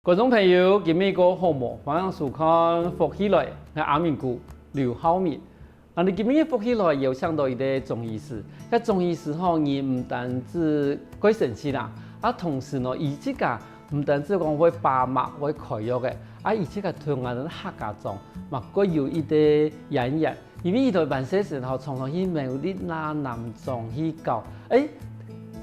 观众朋友，今日个好梦，欢迎收看福起来，係阿明姑劉浩明。你今日福起來有想到一個中醫師，個中醫師吼，伊唔單止鬼神奇啦，同時呢，伊即個唔單止講會把脈會開藥嘅，而且個同我哋客家中，嘛佢有一啲演繹，因為伊在辦事時候常常去廟裡拿南莊去教，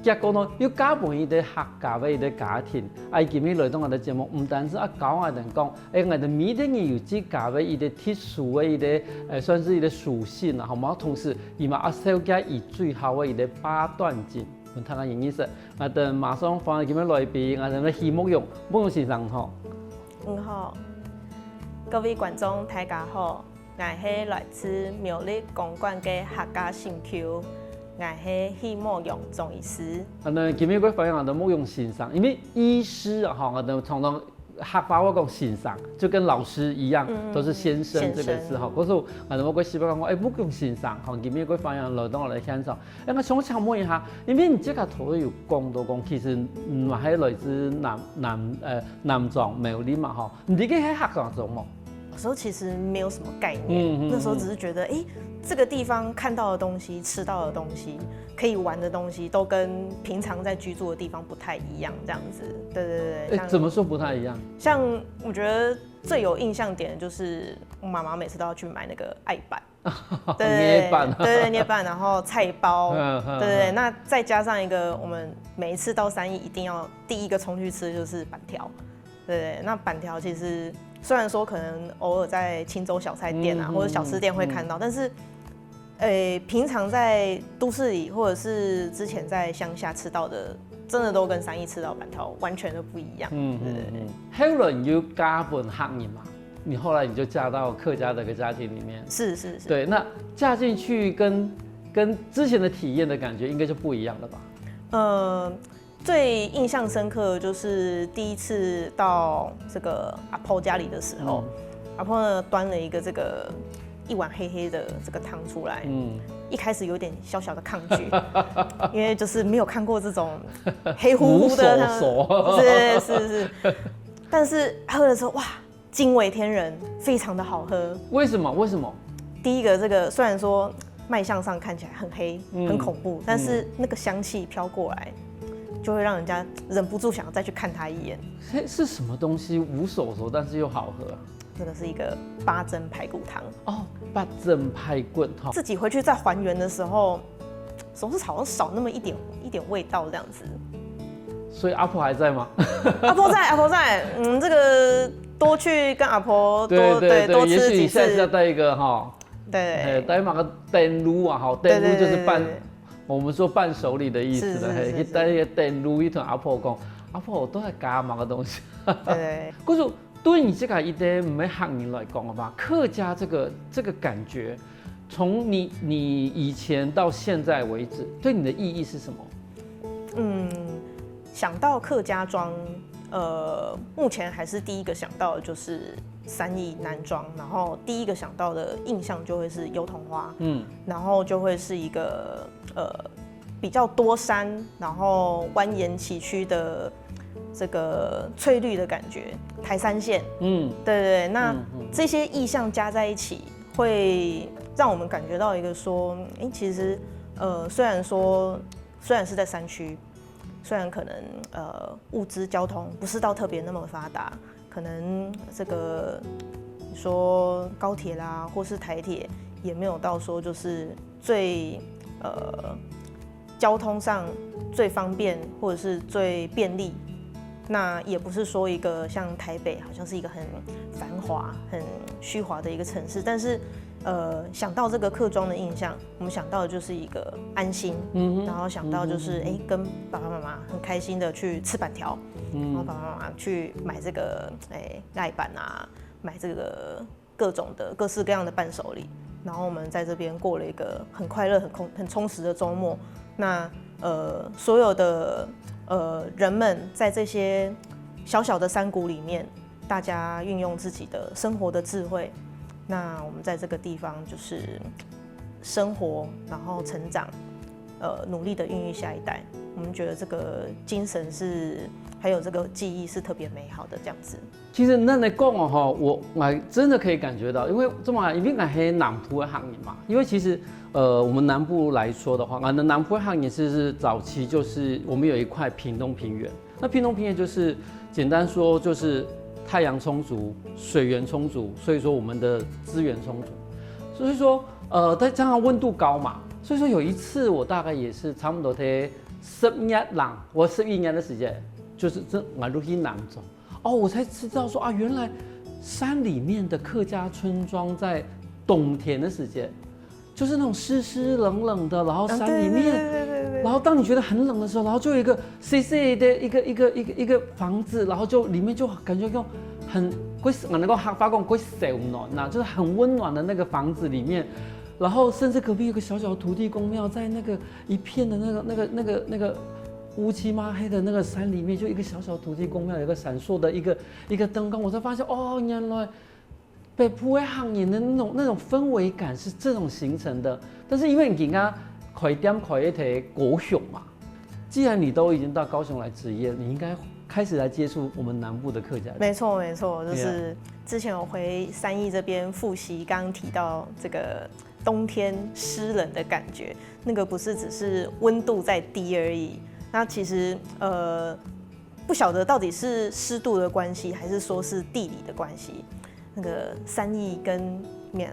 結果呢，要加盤一啲客家嘅一啲家庭，今日來到我哋節目，唔單止教我哋講，我哋每天有自家嘅一啲特殊嘅一啲算是一啲屬性啦，好冇？同時，伊嘛小姐以最後嘅一啲八段錦，我睇下認意思。我哋馬上放今日來賓，我哋許慕容先生好。好，各位觀眾大家好，我係來自苗栗公館嘅客家新區。我係許慕容中醫師。今日我發現我哋慕容先生，因為醫師啊，我哋常常客話我講先生，就跟老師一樣，都是先生這個字哈。可是我哋我希望講，慕容先生，今日我發現來到我哋現場，我想請問一下，因為你這個圖有講到講，其實唔係來自南莊苗栗嘛，哈，你這個喺客家中嘛？那時候其實沒有什麼概念，那時候只是覺得，這個地方看到的東西、吃到的東西、可以玩的東西，都跟平常在居住的地方不太一樣，這樣子。對。怎麼說不太一樣？像我覺得最有印象點的就是我媽媽每次都要去買那個愛板，捏板，對，捏板，然後菜包，對。那再加上一個，我們每一次到三義一定要第一個衝去吃的就是板條，對。那板條其實雖然說可能偶爾在青州小菜店啊，或者小吃店會看到，但是，平常在都市裡或者是之前在鄉下吃到的，真的都跟三義吃到板條完全都不一樣。後來你就嫁本客人嘛，你後來你就嫁到客家的一個家庭裡面。是。對，那嫁進去跟之前的體驗的感覺應該就不一樣了吧？最印象深刻的就是第一次到這個阿婆家裡的時候，阿婆呢端了一個一碗黑黑的這個湯出來，一開始有點小小的抗拒，因為就是沒有看過這種黑乎乎的湯，是，但是喝了之後，哇，驚為天人，非常的好喝。為什麼？第一個這個雖然說賣相上看起來很黑，很恐怖，但是那個香氣飄過來，就會讓人家忍不住想要再去看它一眼。是什麼東西？無手手，但是又好喝。這個是一個八珍排骨湯哦，八珍排骨湯。自己回去再還原的時候，總是好像少那麼一點味道這樣子。所以阿婆還在嗎？阿婆在。這個多去跟阿婆多吃幾次。也許你下次要帶一個哈，對，帶馬個電爐啊，哈，電爐就是伴，我們說伴手禮的意思啦，係帶一個電爐，一同阿婆講，阿婆都係加碼嘅東西。對。可是對你這個一啲唔係客人來講吧，客家這個感覺，從你以前到現在為止，對你的意義是什麼？想到客家莊，目前還是第一個想到的就是三義南莊，然後第一個想到的印象就會是油桐花，然後就會是一個比較多山，然後蜿蜒崎嶇的這個翠綠的感覺，台三線，對，那這些意象加在一起，會讓我們感覺到一個說，其實雖然是在山區，雖然可能物資交通不是到特別那麼發達，可能這個你說高鐵啦，或是台鐵也沒有到說就是最交通上最方便或者是最便利。那也不是說一個像台北，好像是一個很繁華、很虛華的一個城市，但是，想到這個客莊的印象，我們想到的就是一個安心，然後想到就是跟爸爸媽媽很開心的去吃板條，然後爸爸媽媽去買這個愛板啊，買這個各種的各式各樣的伴手禮，然後我們在這邊過了一個很快樂、很充實的週末。那所有的人們在這些小小的山谷裡面，大家運用自己的生活的智慧。那我們在這個地方就是生活，然後成長，努力的孕育下一代。我们觉得这个精神还有这个记忆是特别美好的这样子。其实那来讲哦，我真的可以感觉到，因为这么因为俺是南部的行业嘛，因为其实我们南部来说的话，俺的南部的行业是早期就是我们有一块屏东平原，那屏东平原就是简单说就是太阳充足、水源充足，所以说我们的资源充足，所以说再加上温度高嘛，所以说有一次我大概也是差不多在11年的时间，就是我入去南中哦，我才知道说啊，原来山里面的客家村庄在冬天的时间，就是那种湿湿冷冷的，然后山里面，然后当你觉得很冷的时候，然后就有一个细细的一个房子，然后就里面就感觉很能够发光会小暖呐，就是很温暖的那个房子里面。然后甚至隔壁有个小小的土地公庙，在那个一片的那个乌漆嘛黑的那个山里面，就一个小小的土地公庙，有一个闪烁的一个灯光，我才发现哦，原来北部的行业的那种氛围感是这种形成的。但是因为你刚刚开一台高雄嘛，既然你都已经到高雄来职业，你应该开始来接触我们南部的客家人。没错，就是之前我回三义这边复习，刚刚提到这个冬天湿冷的感觉，那个不是只是温度在低而已，那其实不晓得到底是湿度的关系，还是说是地理的关系。那个三义跟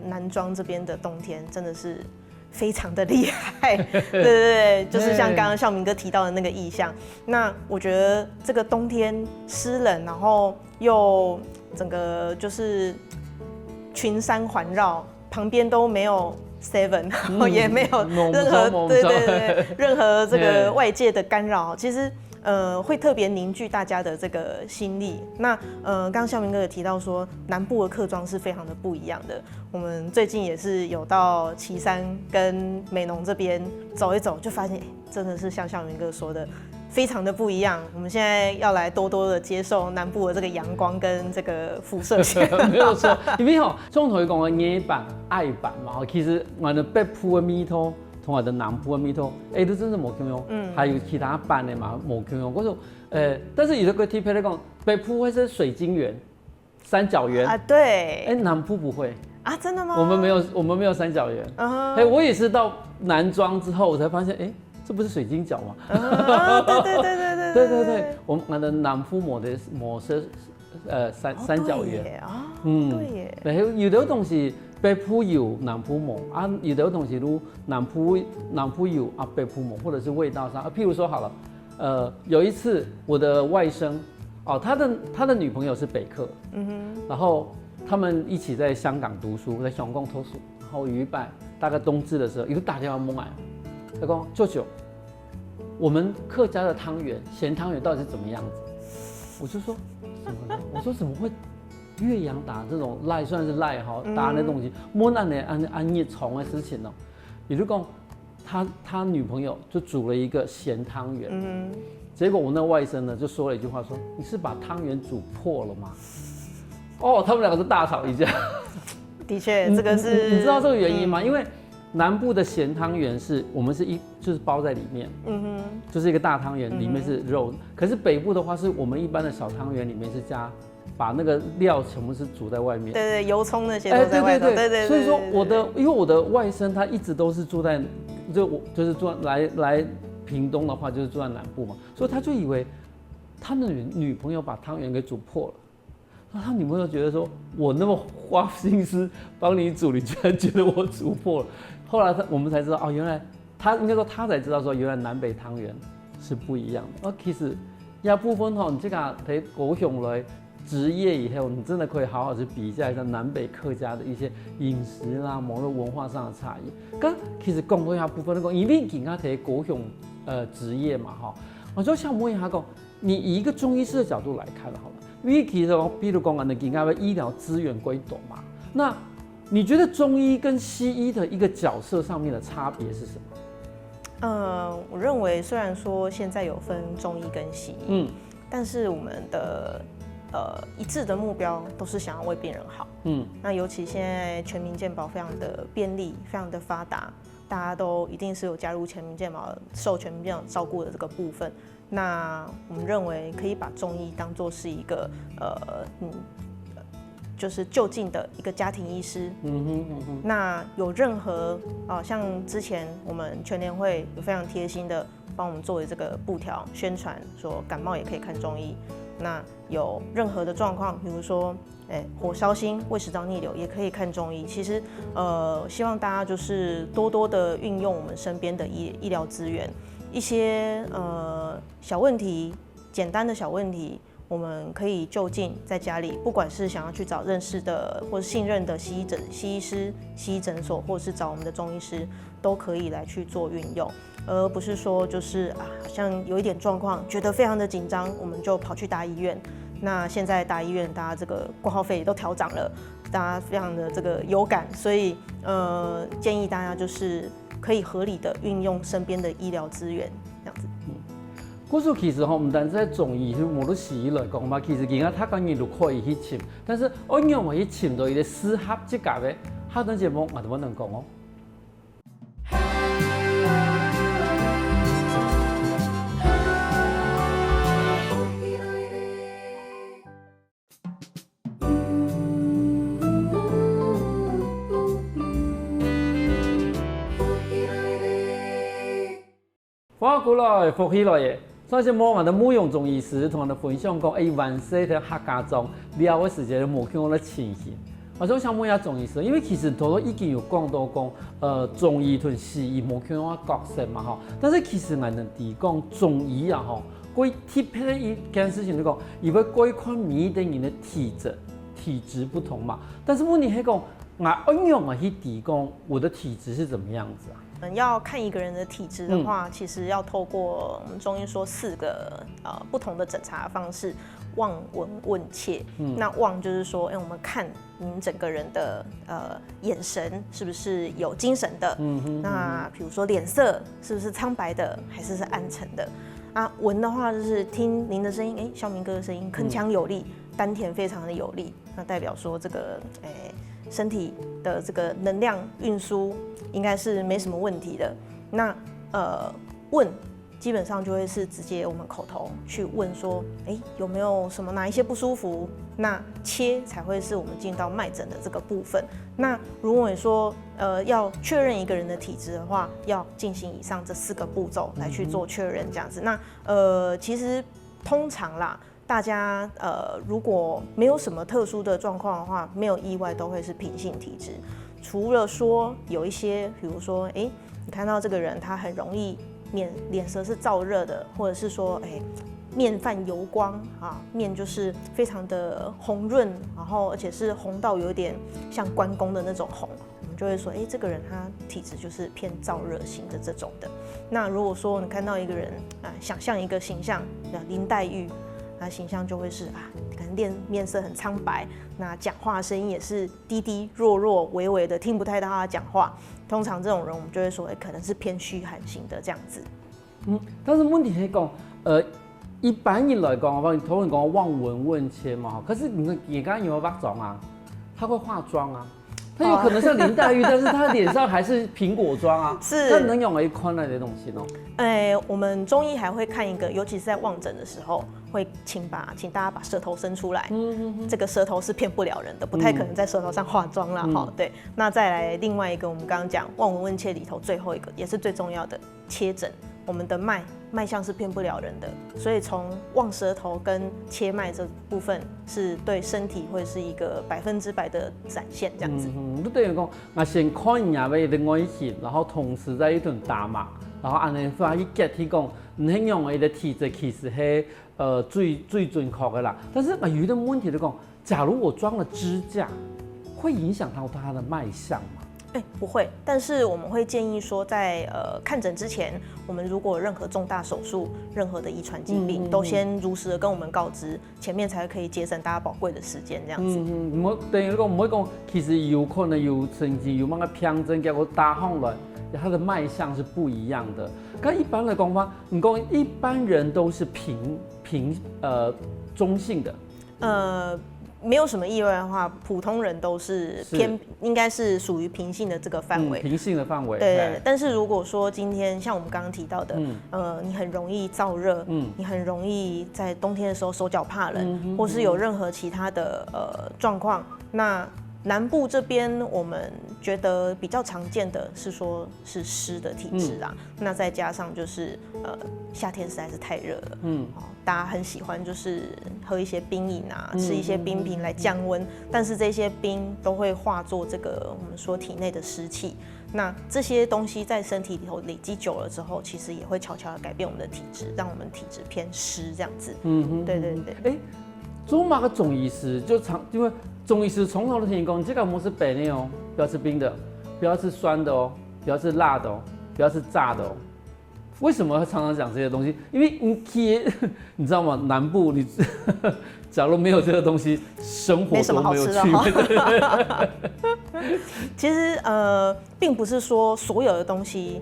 南庄这边的冬天真的是非常的厉害，对，就是像刚刚孝明哥提到的那个意象。那我觉得这个冬天湿冷，然后又整个就是群山环绕，旁边都没有 Seven， 然后也没有任何任何这个外界的干扰，其实会特别凝聚大家的这个心力。那刚刚孝明哥也提到说，南部的客庄是非常的不一样的。我们最近也是有到旗山跟美浓这边走一走，就发现真的是像孝明哥说的，非常的不一样。我们现在要来多多的接受南部的这个阳光跟这个辐射线。没有错，因为总同讲的野版、爱版嘛，其实我们的北部的米土同我的南部的米土，都真是冇共用。还有其他版的嘛冇共用。我说，但是有一个 T P 来讲，北部会是水晶圆、三角圆啊，对。南部不会。啊，真的吗？我们没有三角圆。我也是到南庄之后，我才发现，这不是水晶饺吗？对，我们的南部抹是三角圆啊，对耶。然后有的东西北部有，南部抹啊，有的东西如南部有啊，北部抹，或者是味道上譬如说好了，有一次我的外甥哦，他的女朋友是北客，然后他们一起在香港读书，在香港读书，然后有一摆大概冬至的时候，有打电话问我，他说舅舅，我们客家的汤圆咸汤圆到底是怎么样子？我就说什么呢？我说怎么会岳阳打这种赖，算是赖哈，打那东西，摸那的安叶虫的事情呢？也就讲他女朋友就煮了一个咸汤圆，结果我那外甥呢就说了一句话说，你是把汤圆煮破了吗？哦，他们两个是大吵一架。的确，这个是你知道这个原因吗？因为南部的咸汤圆我们是就是包在里面，就是一个大汤圆，里面是肉。可是北部的话，是我们一般的小汤圆里面是把那个料全部是煮在外面。对，油葱那些都在外头。对。所以说因为我的外甥他一直都是住在，就是住来屏东的话就是住在南部嘛，所以他就以为他的女朋友把汤圆给煮破了。他女朋友觉得说，我那么花心思帮你煮，你居然觉得我煮破了。后来我们才知道，哦，原来应该说他才知道说，原来南北汤圆是不一样的。其实要部分你这个在高雄来职业以后，你真的可以好好去比较一下南北客家的一些饮食啦、某种文化上的差异。其实讲一下部分因为你刚在高雄职业嘛哈，我就想问一下你以一个中医师的角度来看好了。因为其实比如讲，我们的医疗资源归多嘛，那你觉得中医跟西医的一个角色上面的差别是什么？我认为虽然说现在有分中医跟西医，但是我们的一致的目标都是想要为病人好。那尤其现在全民健保非常的便利，非常的发达，大家都一定是有加入全民健保受全民健保照顾的这个部分。那我们认为可以把中医当作是一个就是就近的一个家庭医师。那有任何像之前我们全联会有非常贴心的帮我们做的这个布条宣传，说感冒也可以看中医。那有任何的状况，比如说火烧心、胃食道逆流，也可以看中医。其实希望大家就是多多的运用我们身边的医疗资源，一些小问题、简单的小问题，我们可以就近在家里，不管是想要去找认识的或是信任的西医师、西医诊所，或是找我们的中医师，都可以来去做运用，而不是说就是好像有一点状况，觉得非常的紧张，我们就跑去大医院。那现在大医院大家这个挂号费都调涨了，大家非常的这个有感，所以建议大家就是可以合理的运用身边的医疗资源，这样子。古时其实唔单止在中医，就无论西医来讲嘛，其实人家他讲你都可以去请，但是按样去请到伊个适合这个的，下档节目我都不能讲哦。欢迎过来，福起来耶！上节目我的慕容中医师同我们分享讲，晚上的客家中了的时间无看我的情形。我想问一下中医师，因为其实头已经有讲到讲，中医同西医无看我角色嘛吼，但是其实我能提讲中医啊吼，关于特别的一件事情就讲，因为各一款每个人的体质不同嘛，但是问题是讲，我按样去提供我的体质是怎么样子啊？要看一个人的体质的话，其实要透过我们中医说4个不同的诊查方式，望、闻、问、切。那望就是说，我们看您整个人的眼神是不是有精神的？那比如说脸色是不是苍白的，还是暗沉的？闻的话就是听您的声音，孝明哥的声音铿锵有力，丹田非常的有力，那代表说这个身体的这个能量运输应该是没什么问题的。那问基本上就会是直接我们口头去问说，有没有什么哪一些不舒服？那切才会是我们进到脉诊的这个部分。那如果你说要确认一个人的体质的话，要进行以上这4个步骤来去做确认，这样子。那其实通常啦。大家如果没有什么特殊的状况的话，没有意外都会是平性体质。除了说有一些，比如说，你看到这个人他很容易脸色是燥热的，或者是说，面泛油光面就是非常的红润，然后而且是红到有点像关公的那种红，我们就会说，这个人他体质就是偏燥热型的这种的。那如果说你看到一个人想象一个形象，林黛玉。那形象就会是可能面色很苍白，那讲话声音也是低低弱弱、微微的，听不太到他讲话。通常这种人，我们就会说，可能是偏虚寒型的这样子。但是问题是讲，一般人来讲，头人讲望闻问切嘛，可是你刚刚有没有化妆啊？他会化妆啊。他有可能像林黛玉，但是他脸上还是苹果妆啊，是，他能用一款来的东西哦。我们中医还会看一个，尤其是在望诊的时候，会请大家把舌头伸出来。这个舌头是骗不了人的，不太可能在舌头上化妆啦。对。那再来另外一个，我们刚刚讲望闻问切里头最后一个，也是最重要的切诊。我们的脉象是骗不了人的，所以从望舌头跟切脉这部分是对身体会是一个100%的展现，这样子。就等于讲，我先看人家的另外一些，然后同时在一顿打码，然后安尼发去get去讲，你形容的体质其实是最准确的啦。但是有一个问题就讲，假如我装了支架，会影响到它的脉象吗？不会，但是我们会建议说在，看诊之前，我们如果有任何重大手术、任何的遗传疾病，都先如实的跟我们告知，前面才可以节省大家宝贵的时间，这样子。等于讲唔会讲，其实有可能有曾经有某个偏诊，结果打上来，它的脉象是不一样的。跟一般的讲法，你讲一般人都是中性的。没有什么意外的话，普通人都是应该是属于平性的这个范围，平性的范围。对。但是如果说今天像我们刚刚提到的，你很容易燥热，你很容易在冬天的时候手脚怕冷，或是有任何其他的状况，那南部这边我们觉得比较常见的是说是湿的体质啊，那再加上就是夏天实在是太热了，大家很喜欢就是喝一些冰饮啊，吃一些冰品来降温，但是这些冰都会化作这个我们说体内的湿气，那这些东西在身体里头累积久了之后，其实也会悄悄的改变我们的体质，让我们体质偏湿这样子。对对对。做嘛个中医师就因为中医师从头都提供这个模式北内哦，不要吃冰的，不要吃酸的哦，不要吃辣的哦，不要吃炸的哦。为什么常常讲这些东西？因为你知道吗？南部你假如没有这个东西，生活都没有趣味。其实并不是说所有的东西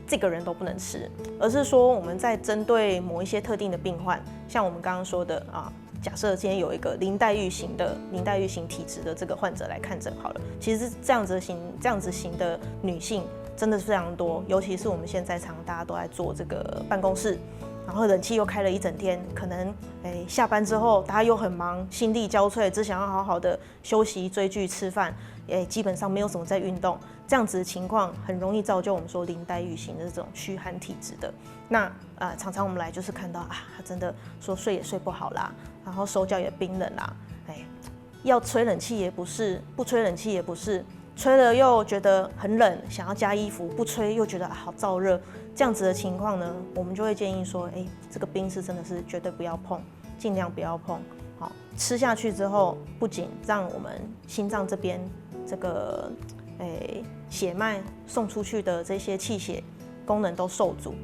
这个人都不能吃，而是说我们在针对某一些特定的病患，像我们刚刚说的啊。假设今天有一个林黛玉型体质的这个患者来看诊好了，其实这样子型的女性真的是非常多，尤其是我们现在大家都在做这个办公室，然后冷气又开了一整天，可能下班之后大家又很忙，心力交瘁，只想要好好的休息、追剧、吃饭，基本上没有什么在运动，这样子的情况很容易造就我们说林黛玉型的这种虚寒体质的。那常常我们来就是看到他真的说睡也睡不好啦，然后手脚也冰冷啦，要吹冷气也不是，不吹冷气也不是，吹了又觉得很冷，想要加衣服，不吹又觉得好燥热，这样子的情况呢，我们就会建议说，这个冰是真的是绝对不要碰，尽量不要碰。好，吃下去之后，不仅让我们心脏这边这个血脉送出去的这些气血功能都受阻。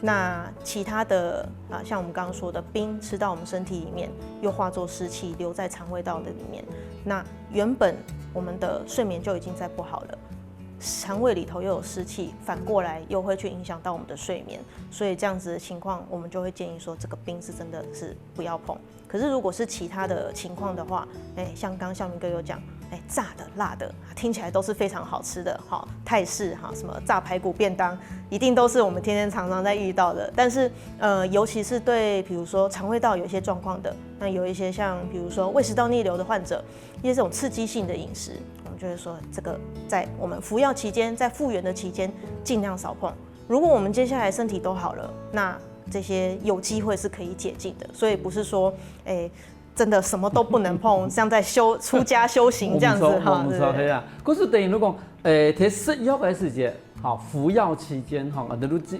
那其他的像我们刚刚说的冰吃到我们身体里面，又化作湿气留在肠胃道的里面。那原本我们的睡眠就已经在不好了，肠胃里头又有湿气，反过来又会去影响到我们的睡眠。所以这样子的情况，我们就会建议说，这个冰是真的是不要碰。可是如果是其他的情况的话，像刚刚孝明哥有讲，炸的、辣的，听起来都是非常好吃的，泰式什么炸排骨便当，一定都是我们天天常常在遇到的。但是尤其是对比如说肠胃道有一些状况的，那有一些像比如说胃食道逆流的患者，一些这种刺激性的饮食，我们就会说这个在我们服药期间，在复原的期间尽量少碰。如果我们接下来身体都好了，那这些有机会是可以解禁的。所以不是说真的什么都不能碰，像在出家修行这样子哈。我们啊，可是等于如果在食药的时间，好服药期间哈，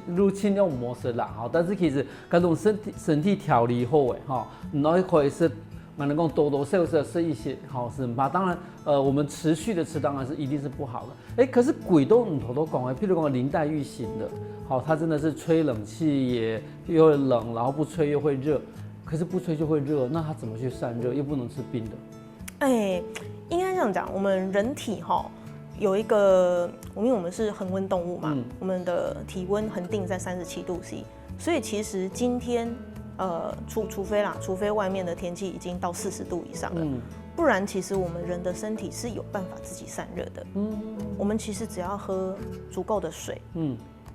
入侵用模式啦，好，但是其实各种身体调理后诶哈，然后可以是。我们讲多多少少是一些好是吧？当然，我们持续的吃当然是一定是不好的。可是鬼都唔头都讲譬如讲林黛玉型的，好，它真的是吹冷气也又冷，然后不吹又会热，可是不吹就会热，那它怎么去散热？又不能吃冰的。应该这样讲，我们人体有一个，因为我们是恒温动物嘛，我们的体温恒定在37度 C， 所以其实今天。除非外面的天气已经到40度以上了，不然其实我们人的身体是有办法自己散热的。我们其实只要喝足够的水，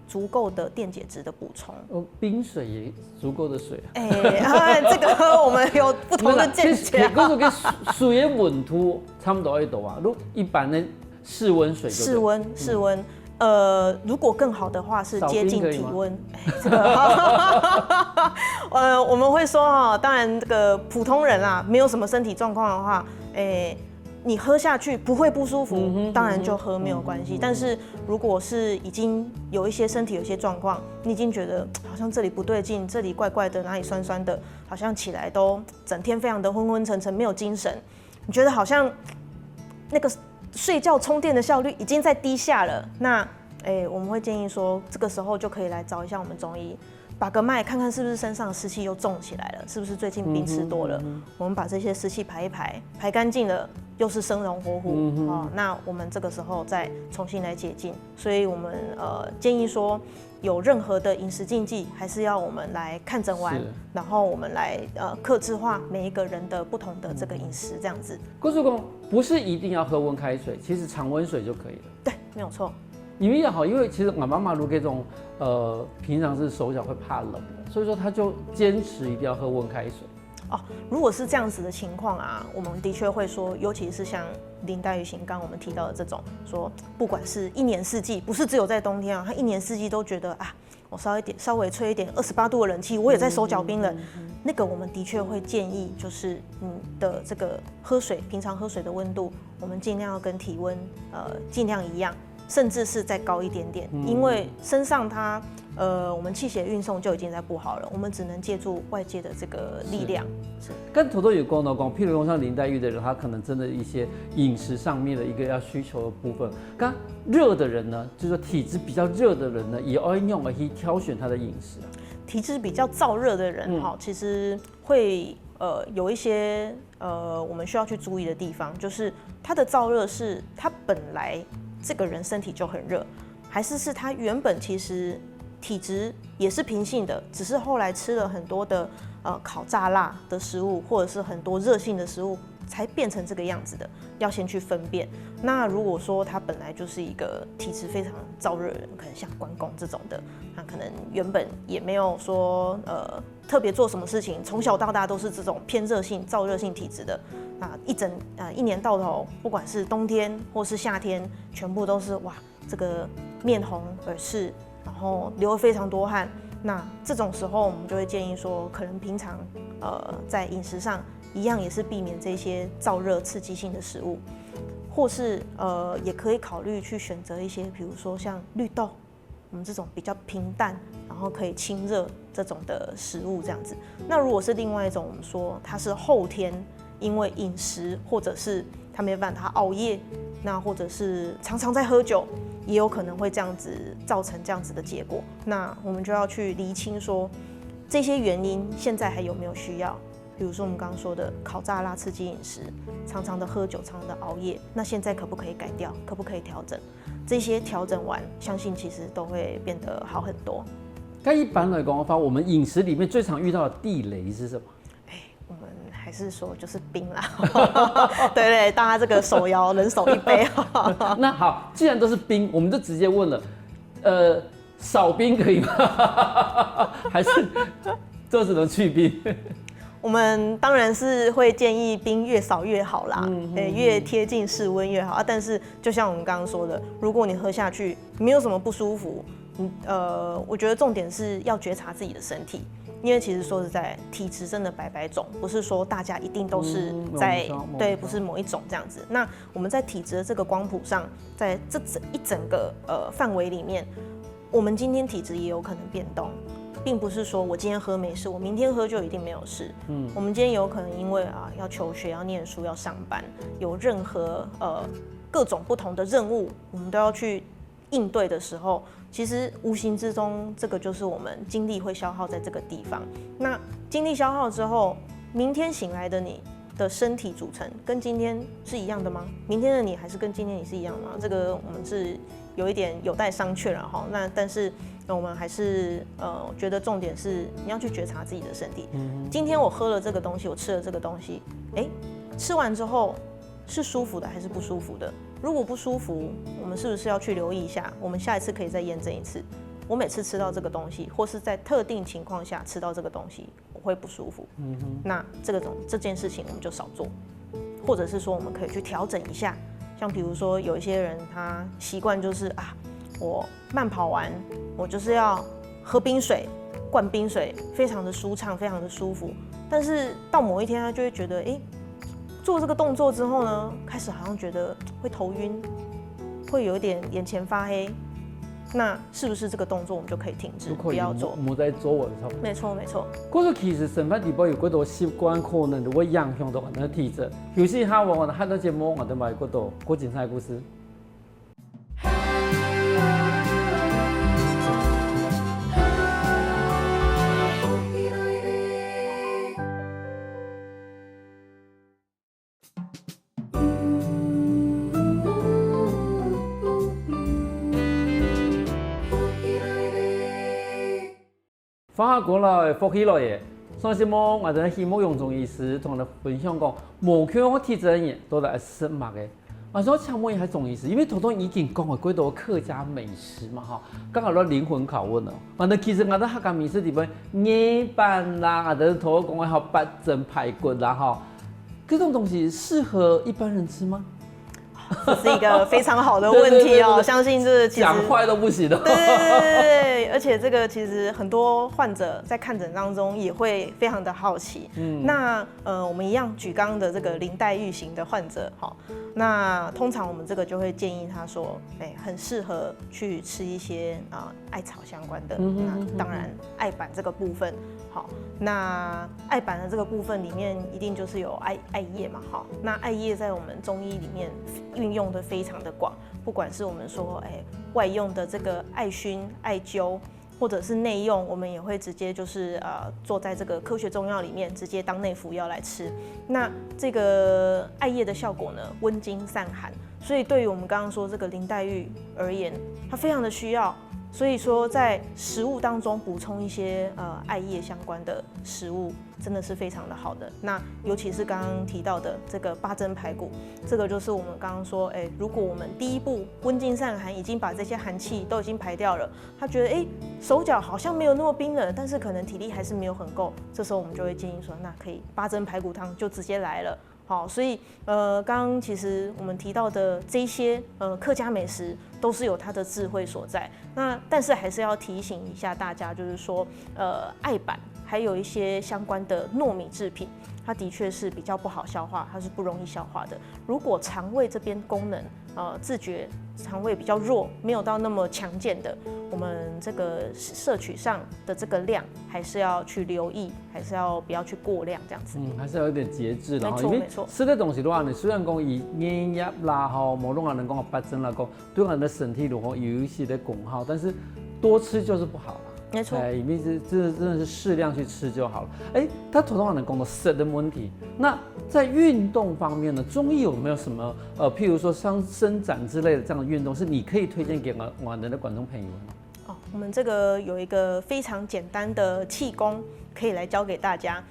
足够的电解质的补充。冰水也足够的水。这个我们有不同的见解。其实跟水的温度差不多1度啊，如一般的室温水就对。室温。如果更好的话是接近体温，这个我们会说当然这个普通人啦，没有什么身体状况的话，你喝下去不会不舒服，当然就喝没有关系。但是如果是已经有一些身体有一些状况，你已经觉得好像这里不对劲，这里怪怪的，哪里酸酸的，好像起来都整天非常的昏昏沉沉，没有精神，你觉得好像那个。睡觉充电的效率已经在低下了，那我们会建议说，这个时候就可以来找一下我们中医，把个脉，看看是不是身上的湿气又重起来了，是不是最近冰吃多了？我们把这些湿气排一排，排干净了，又是生龙活虎那我们这个时候再重新来解禁，所以我们建议说，有任何的饮食禁忌，还是要我们来看诊完，然后我们来客制化每一个人的不同的这个饮食这样子。郭主公不是一定要喝温开水，其实常温水就可以了。对，没有错。因为也好，因为其实我妈妈如果这种平常是手脚会怕冷的，所以说她就坚持一定要喝温开水。如果是这样子的情况啊，我们的确会说，尤其是像林黛玉型刚我们提到的这种，说不管是一年四季，不是只有在冬天啊，他一年四季都觉得啊，我稍微吹一点28度的冷气，我也在手脚冰冷。那个我们的确会建议，就是你的这个喝水，平常喝水的温度，我们尽量要跟体温尽量一样，甚至是再高一点点，因为身上它我们气血运送就已经在不好了，我们只能借助外界的这个力量。是跟头头有关的讲，譬如说像林黛玉的人，他可能真的一些饮食上面的一个要需求的部分。刚热的人呢，就是说体质比较热的人呢，也要用来去挑选他的饮食。体质比较燥热的人其实会有一些我们需要去注意的地方，就是他的燥热是他本来这个人身体就很热，还是他原本其实体质也是平性的，只是后来吃了很多的烤炸辣的食物，或者是很多热性的食物，才变成这个样子的。要先去分辨。那如果说他本来就是一个体质非常燥热的人，可能像关公这种的，他可能原本也没有说特别做什么事情，从小到大都是这种偏热性、燥热性体质的。一年到头，不管是冬天或是夏天，全部都是哇，这个面红耳赤，然后流了非常多汗。那这种时候，我们就会建议说，可能平常在饮食上一样也是避免这些燥热刺激性的食物，或是也可以考虑去选择一些，比如说像绿豆，我们这种比较平淡，然后可以清热这种的食物这样子。那如果是另外一种，我们说它是后天因为饮食或者是他没办法，他熬夜，那或者是常常在喝酒，也有可能会这样子造成这样子的结果。那我们就要去厘清说，这些原因现在还有没有需要？比如说我们刚刚说的烤炸辣刺激饮食，常常的喝酒，常常的熬夜，那现在可不可以改掉？可不可以调整？这些调整完，相信其实都会变得好很多。那一般来讲的话，我们饮食里面最常遇到的地雷是什么？我们还是说就是冰啦，对对，大家这个手摇人手一杯。那好，既然都是冰，我们就直接问了，少冰可以吗？还是就只能去冰？我们当然是会建议冰越少越好啦，越贴近室温越好啊。但是就像我们刚刚说的，如果你喝下去没有什么不舒服，我觉得重点是要觉察自己的身体。因为其实说实在，体质真的百百种，不是说大家一定都是在对，不是某一种这样子。那我们在体质的这个光谱上，在这一整个范围里面，我们今天体质也有可能变动，并不是说我今天喝没事，我明天喝就一定没有事。我们今天有可能因为要求学、要念书、要上班，有任何各种不同的任务，我们都要去应对的时候。其实无形之中，这个就是我们精力会消耗在这个地方。那精力消耗之后，明天醒来的你的身体组成跟今天是一样的吗？明天的你还是跟今天你是一样的吗？这个我们是有一点有待商榷了哈。那但是我们还是觉得重点是你要去觉察自己的身体。今天我喝了这个东西，我吃了这个东西，吃完之后是舒服的还是不舒服的？如果不舒服，我们是不是要去留意一下？我们下一次可以再验证一次。我每次吃到这个东西，或是在特定情况下吃到这个东西，我会不舒服。那这件事情我们就少做，或者是说我们可以去调整一下。像比如说有一些人他习惯就是我慢跑完，我就是要喝冰水，灌冰水，非常的舒畅，非常的舒服。但是到某一天他就会觉得，做这个动作之后呢，开始好像觉得会头晕，会有一点眼前发黑，那是不是这个动作我们就可以停止，不要做？冇再做我操。没错没错。嗰個其實生活地方有幾多習慣，可能就會影響到我哋體質。有時下我哋看到節目，我哋咪嗰度嗰精彩故事。法國來福起來嘅，所以我我哋希望用中醫師同我哋分享講，無強嘅體質人都來食物嘅。啊，所以請問一下中醫師，因為頭先已經講過幾多客家美食嘛，哈，剛好到靈魂拷問咯。我哋其實我哋客家美食裡邊，椰板啦，我哋頭先講嘅八珍排骨啦，哈，這種東西適合一般人吃嗎？这是一个非常好的问题哦，相信这其实讲坏都不行的。对，而且这个其实很多患者在看诊当中也会非常的好奇。那我们一样举刚刚的这个林黛玉型的患者，好，那通常我们这个就会建议他说，很适合去吃一些艾草相关的，那当然艾板这个部分。好，那艾板的这个部分里面一定就是有艾叶嘛，好，那艾叶在我们中医里面运用的非常的广，不管是我们说外用的这个艾熏、艾灸，或者是内用，我们也会直接就是做在这个科学中药里面，直接当内服药来吃。那这个艾叶的效果呢，温经散寒，所以对于我们刚刚说这个林黛玉而言，它非常的需要。所以说，在食物当中补充一些艾叶相关的食物，真的是非常的好的。那尤其是刚刚提到的这个八珍排骨，这个就是我们刚刚说，如果我们第一步温经散寒，已经把这些寒气都已经排掉了，他觉得手脚好像没有那么冰冷，但是可能体力还是没有很够，这时候我们就会建议说，那可以八珍排骨汤就直接来了。好，所以刚刚其实我们提到的这些客家美食都是有它的智慧所在。那但是还是要提醒一下大家，就是说艾板还有一些相关的糯米制品，它的确是比较不好消化，它是不容易消化的。如果肠胃这边功能自觉肠胃比较弱，没有到那么强健的，我们这个摄取上的这个量还是要去留意，还是要不要去过量这样子。还是要有点节制的。没错没错。吃的东西的话，你虽然讲以盐压啦哈，某种人讲八珍啦讲，对我们的身体如果有一些的功效，但是多吃就是不好了。没错，里面真的是适量去吃就好了。他头上能讲到食的问题，那在运动方面呢，中医有没有什么譬如说像伸展之类的这样的运动，是你可以推荐给我们的观众朋友吗？我们这个有一个非常简单的气功可以来教给大家。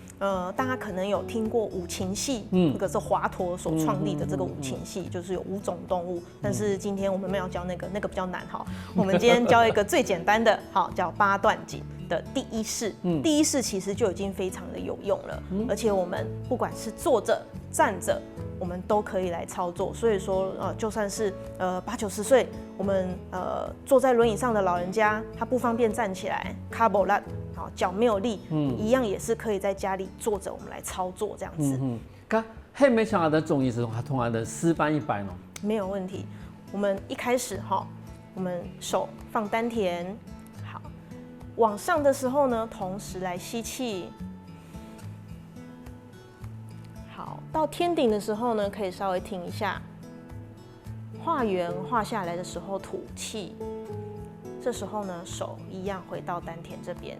大家可能有听过五禽戏，这个是华佗所创立的这个五禽戏，就是有5种动物。但是今天我们没有教那个比较难哈。我们今天教一个最简单的，好，叫八段锦的第一式。第一式其实就已经非常的有用了，而且我们不管是坐着、站着，我们都可以来操作。所以说，就算是80-90岁，我们坐在轮椅上的老人家，他不方便站起来，卡不拉，好，脚没有力，一样也是可以在家里坐着，我们来操作这样子。还没想到的中医师他同样的示范一摆呢？没有问题。我们一开始我们手放丹田，好，往上的时候呢，同时来吸气。好，到天顶的时候呢，可以稍微停一下，画圆画下来的时候吐气。这时候呢，手一样回到丹田这边。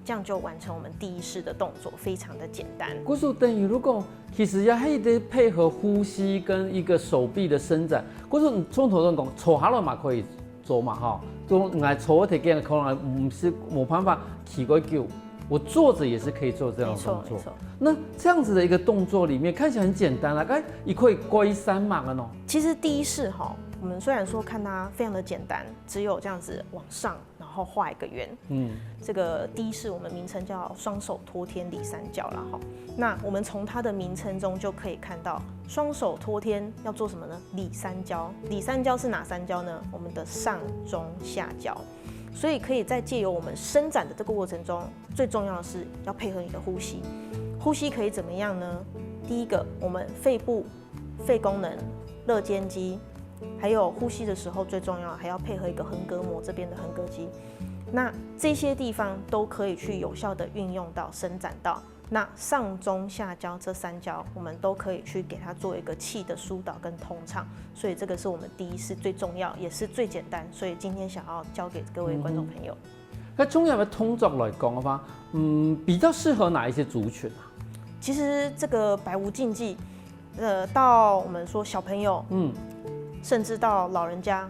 这样就完成我们第一式的动作，非常的简单。就是等于如果其实也还得配合呼吸跟一个手臂的伸展，就是你从头到尾坐下来嘛可以做嘛哈，就来坐一天可能不是没办法起过久，我坐着也是可以做这样的动作。那这样子的一个动作里面看起来很简单啦，该也可以归三嘛呢。其实第一式我们虽然说看它非常的简单，只有这样子往上，然后画一个圆。这个第一式我们名称叫双手托天理三焦啦哈。那我们从它的名称中就可以看到，双手托天要做什么呢？理三焦。理三焦是哪三焦呢？我们的上中下焦。所以可以在借由我们伸展的这个过程中，最重要的是要配合你的呼吸。呼吸可以怎么样呢？第一个，我们肺部、肺功能、肋间肌。还有呼吸的时候，最重要还要配合一个横膈膜这边的横膈肌，那这些地方都可以去有效的运用到伸展到。那上中下焦这3焦，我们都可以去给它做一个气的疏导跟通畅。所以这个是我们第一式最重要，也是最简单。所以今天想要教给各位观众朋友。那中药的通作来讲的话，比较适合哪一些族群啊？其实这个百无禁忌，到我们说小朋友，甚至到老人家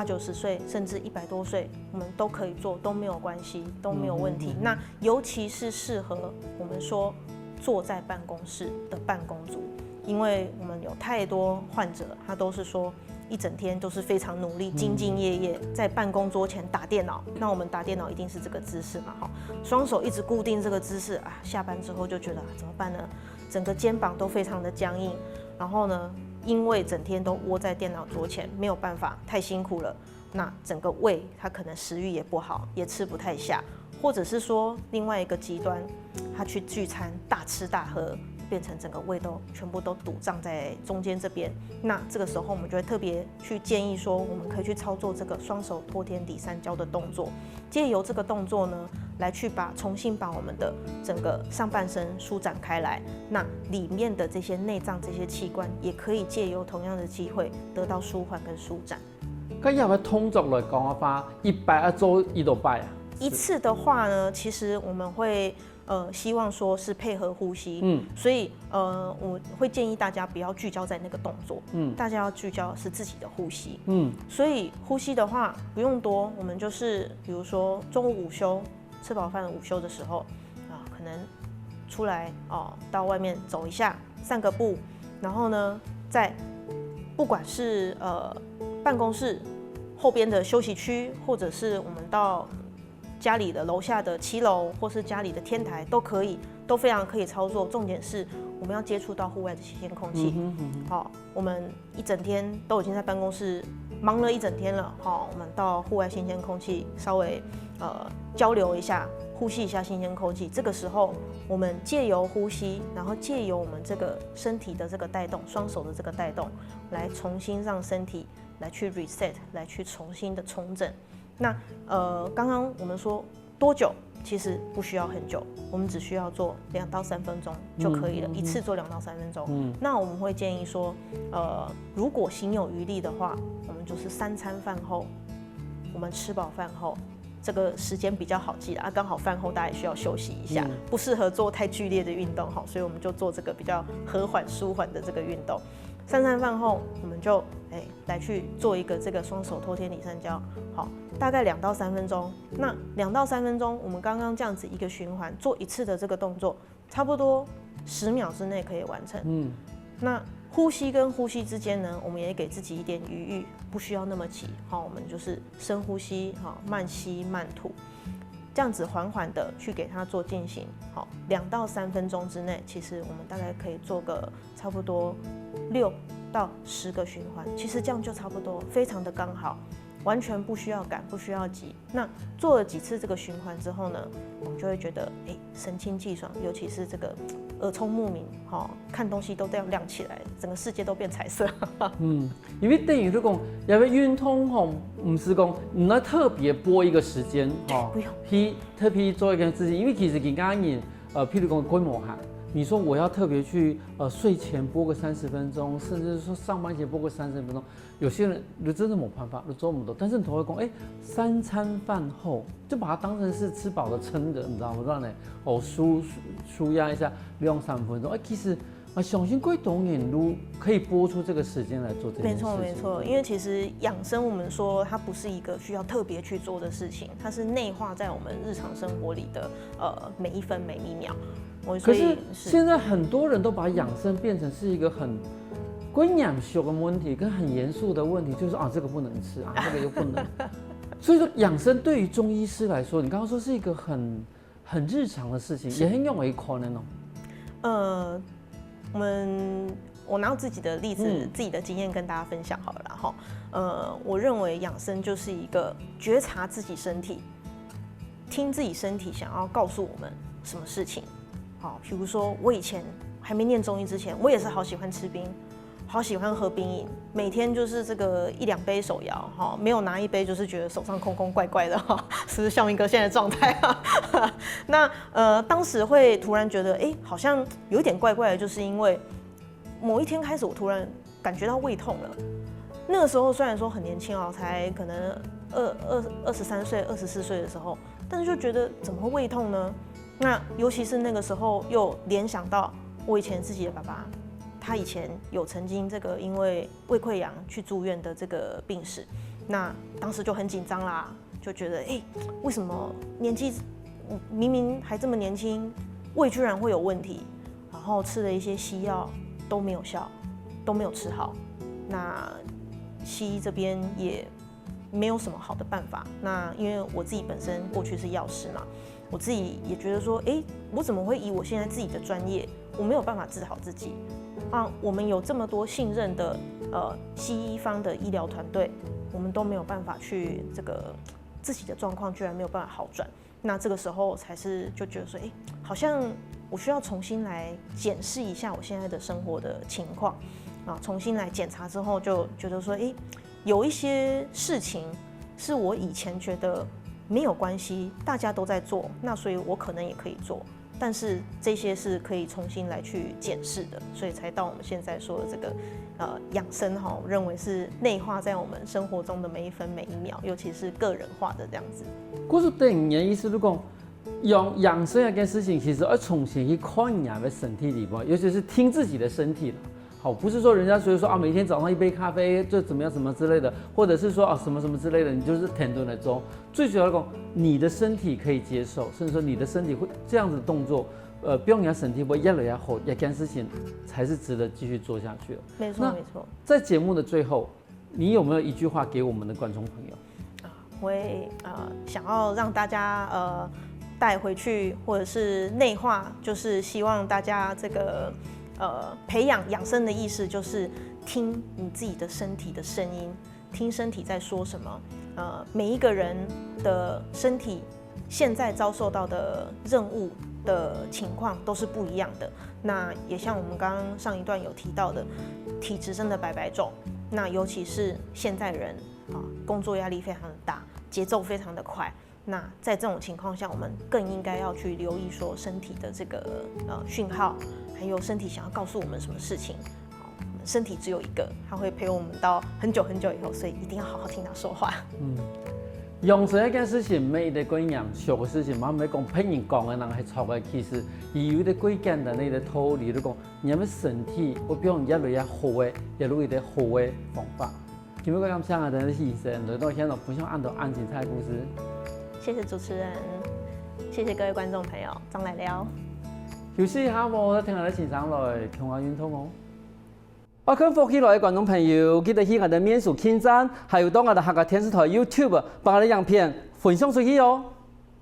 80、90岁，甚至100多岁，我们都可以做，都没有关系，都没有问题。那尤其是适合我们说坐在办公室的办公族，因为我们有太多患者，他都是说一整天都是非常努力、兢兢业业在办公桌前打电脑。那我们打电脑一定是这个姿势嘛，哈，双手一直固定这个姿势啊，下班之后就觉得怎么办呢？整个肩膀都非常的僵硬，然后呢，因为整天都窝在电脑桌前，没有办法，太辛苦了。那整个胃他可能食欲也不好，也吃不太下，或者是说另外一个极端，他去聚餐大吃大喝，变成整个胃都全部都堵胀在中间这边。那这个时候我们就会特别去建议说，我们可以去操作这个双手托天抵三焦的动作，借由这个动作呢，来去重新把我们的整个上半身舒展开来。那里面的这些内脏、这些器官，也可以借由同样的机会得到舒缓跟舒展。咁要唔要通俗嚟講嘅話，100一周1到8啊？一次的话呢，其实我们会希望说是配合呼吸，所以我会建议大家不要聚焦在那个动作，大家要聚焦的是自己的呼吸，所以呼吸的话不用多，我们就是比如说中午午休，吃饱饭午休的时候可能出来到外面走一下，散个步，然后呢，在不管是办公室后边的休息区，或者是我们到家里的楼下的7楼，或是家里的天台都可以，都非常可以操作。重点是我们要接触到户外的新鲜空气。好，我们一整天都已经在办公室忙了一整天了，好，我们到户外新鲜空气稍微交流一下，呼吸一下新鲜空气。这个时候，我们借由呼吸，然后借由我们这个身体的这个带动，双手的这个带动，来重新让身体来去 reset， 来去重新的重整。那刚刚我们说多久？其实不需要很久，我们只需要做2到3分钟就可以了，一次做2到3分钟。那我们会建议说，如果行有余力的话，我们就是3餐饭后，我们吃饱饭后，这个时间比较好记啊，刚好饭后大家也需要休息一下，不适合做太剧烈的运动，所以我们就做这个比较和缓舒缓的这个运动。3餐饭后，我们就来去做一个这个双手托天抵三焦，好，大概2到3分钟。那2到3分钟，我们刚刚这样子一个循环做一次的这个动作，差不多10秒之内可以完成。那呼吸跟呼吸之间呢，我们也给自己一点余裕，不需要那么急。好，我们就是深呼吸，好，慢吸慢吐，这样子缓缓的去给它做进行。好，2到3分钟之内，其实我们大概可以做个差不多6到10个循环，其实这样就差不多，非常的刚好，完全不需要赶，不需要急。那做了几次这个循环之后呢，我们就会觉得神清气爽，尤其是这个耳聪目明，看东西都这样亮起来，整个世界都变彩色。因为等于如果要运动不是讲你要特别拨一个时间不用去特别做一个事情，因为其实人家人譬如讲规模哈。你说我要特别去睡前播个30分钟，甚至说上班前播个30分钟，有些人就真的没办法，就做不到。但是你会讲，3餐饭后就把它当成是吃饱的撑的，你知道吗？让你舒压一下2-3分钟。其实相信贵懂眼如可以播出这个时间来做这件事情。没错，因为其实养生我们说它不是一个需要特别去做的事情，它是内化在我们日常生活里的每一分每一秒。可是现在很多人都把养生变成是一个很关养修的问题，跟很严肃的问题，就是这个不能吃啊，这个又不能。所以说养生对于中医师来说，你刚刚说是一个很日常的事情，也很用为可能哦。我拿自己的例子、自己的经验跟大家分享好了啦哈。我认为养生就是一个觉察自己身体，听自己身体想要告诉我们什么事情。好，比如说我以前还没念中医之前，我也是好喜欢吃冰，好喜欢喝冰饮，每天就是这个1-2杯手摇，哈，没有拿1杯就是觉得手上空空怪怪的哈，是不是孝明哥现在的状态啊？那当时会突然觉得，好像有一点怪怪的，就是因为某一天开始，我突然感觉到胃痛了。那个时候虽然说很年轻哦，才可能23岁、24岁的时候，但是就觉得怎么会胃痛呢？那尤其是那个时候又联想到我以前自己的爸爸，他以前有曾经这个因为胃溃疡去住院的这个病史。那当时就很紧张啦，就觉得为什么年纪明明还这么年轻，胃居然会有问题，然后吃了一些西药都没有效，都没有吃好。那西医这边也没有什么好的办法。那因为我自己本身过去是药师嘛，我自己也觉得说，我怎么会以我现在自己的专业，我没有办法治好自己啊？我们有这么多信任的西医方的医疗团队，我们都没有办法去这个自己的状况居然没有办法好转。那这个时候才是就觉得说，好像我需要重新来检视一下我现在的生活的情况啊，重新来检查之后就觉得说，有一些事情是我以前觉得没有关系，大家都在做，那所以我可能也可以做，但是这些是可以重新来去检视的，所以才到我们现在说的这个养生哈，我认为是内化在我们生活中的每一分每一秒，尤其是个人化的这样子。我是对你的意思，如果用养生这件事情，其实要重新去看人家的身体里面，尤其是听自己的身体了。好，不是说人家所以说啊，每天早上一杯咖啡就怎么样什么之类的，或者是说啊什么什么之类的，你就是停顿的中。最主要的讲，你的身体可以接受，甚至说你的身体会这样子的动作，不用人家身体会越来越好，这件事情才是值得继续做下去的。没错，没错。在节目的最后，你有没有一句话给我们的观众朋友？我会想要让大家带回去，或者是内化，就是希望大家这个培养养生的意识，就是听你自己的身体的声音，听身体在说什么。每一个人的身体现在遭受到的任务的情况都是不一样的。那也像我们刚刚上一段有提到的，体质真的百百种。那尤其是现在人工作压力非常的大，节奏非常的快。那在这种情况下，我们更应该要去留意说身体的这个讯号，还有身体想要告诉我们什么事情。我们身体只有一个，它会陪我们到很久很久以后，所以一定要好好听它说话。养生一件事情，每一个贵人小的事情，嘛唔讲骗人讲的人係錯嘅，其實有啲貴簡單嘅道理，你講你有咩身體，我比如越來越好嘅，越來越啲好嘅方法。今日我咁想下等醫生，來到現場分享按到安精彩故事。謝謝主持人，謝謝各位觀眾朋友，張來了。休息一下喎，聽下啲先生來同我運動哦。我看福起來嘅觀眾朋友，記得去我哋面書網站，還有到我哋客家電視台 YouTube 把我哋影片分享出去哦。